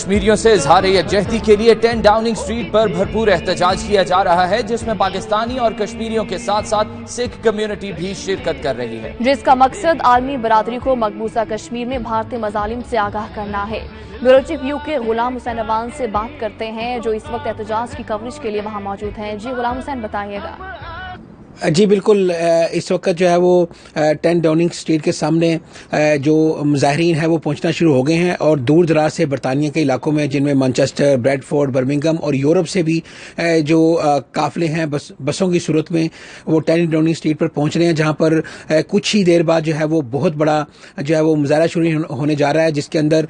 کشمیریوں سے اظہار یکجہتی کے لیے 10 ڈاؤننگ اسٹریٹ پر بھرپور احتجاج کیا جا رہا ہے، جس میں پاکستانی اور کشمیریوں کے ساتھ ساتھ سکھ کمیونٹی بھی شرکت کر رہی ہے، جس کا مقصد عالمی برادری کو مقبوضہ کشمیر میں بھارتی مظالم سے آگاہ کرنا ہے۔ بیورو چیف یو کے غلام حسین عوان سے بات کرتے ہیں، جو اس وقت احتجاج کی کوریج کے لیے وہاں موجود ہیں۔ جی غلام حسین، بتائیے گا۔ جی بالکل، اس وقت جو ہے وہ 10 ڈاؤننگ اسٹریٹ کے سامنے جو مظاہرین ہیں وہ پہنچنا شروع ہو گئے ہیں، اور دور دراز سے برطانیہ کے علاقوں میں، جن میں مانچسٹر، بریڈ فورڈ، برمنگھم اور یورپ سے بھی جو قافلے ہیں بسوں کی صورت میں وہ 10 ڈاؤننگ اسٹریٹ پر پہنچ رہے ہیں، جہاں پر کچھ ہی دیر بعد جو ہے وہ بہت بڑا جو ہے وہ مظاہرہ شروع ہونے جا رہا ہے، جس کے اندر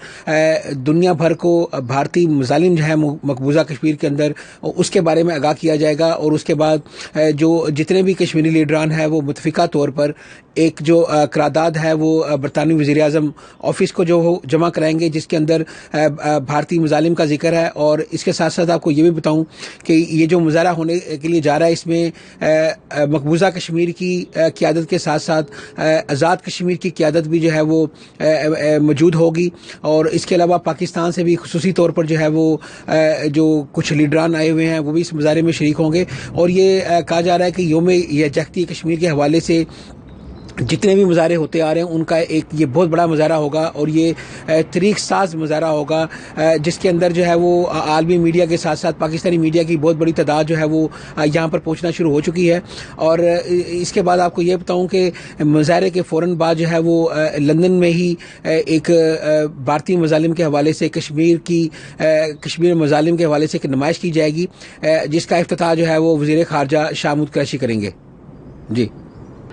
دنیا بھر کو بھارتی مظالم جو ہے مقبوضہ کشمیر کے اندر اس کے بارے میں آگاہ کیا جائے گا، اور اس کے بعد جو جتنے بھی کشمیری لیڈران ہیں وہ متفقہ طور پر ایک جو قرارداد ہے وہ برطانوی وزیر اعظم آفس کو جو جمع کرائیں گے، جس کے اندر بھارتی مظالم کا ذکر ہے۔ اور اس کے ساتھ ساتھ آپ کو یہ بھی بتاؤں کہ یہ جو مظاہرہ ہونے کے لیے جا رہا ہے، اس میں مقبوضہ کشمیر کی قیادت کے ساتھ ساتھ آزاد کشمیر کی قیادت بھی جو ہے وہ موجود ہوگی، اور اس کے علاوہ پاکستان سے بھی خصوصی طور پر جو ہے وہ جو کچھ لیڈران آئے ہوئے ہیں وہ بھی اس مظاہرے میں شریک ہوں گے۔ اور یہ کہا جا رہا ہے کہ یوم یکجہتی کشمیر کے حوالے سے جتنے بھی مظاہرے ہوتے آ رہے ہیں ان کا ایک یہ بہت بڑا مظاہرہ ہوگا، اور یہ طریق ساز مظاہرہ ہوگا، جس کے اندر جو ہے وہ عالمی میڈیا کے ساتھ ساتھ پاکستانی میڈیا کی بہت بڑی تعداد جو ہے وہ یہاں پر پہنچنا شروع ہو چکی ہے۔ اور اس کے بعد آپ کو یہ بتاؤں کہ مظاہرے کے فوراً بعد جو ہے وہ لندن میں ہی ایک بھارتی مظالم کے حوالے سے کشمیر مظالم کے حوالے سے ایک نمائش کی جائے گی، جس کا افتتاح جو ہے وہ وزیر خارجہ شاہ محمود قریشی کریں گے۔ جی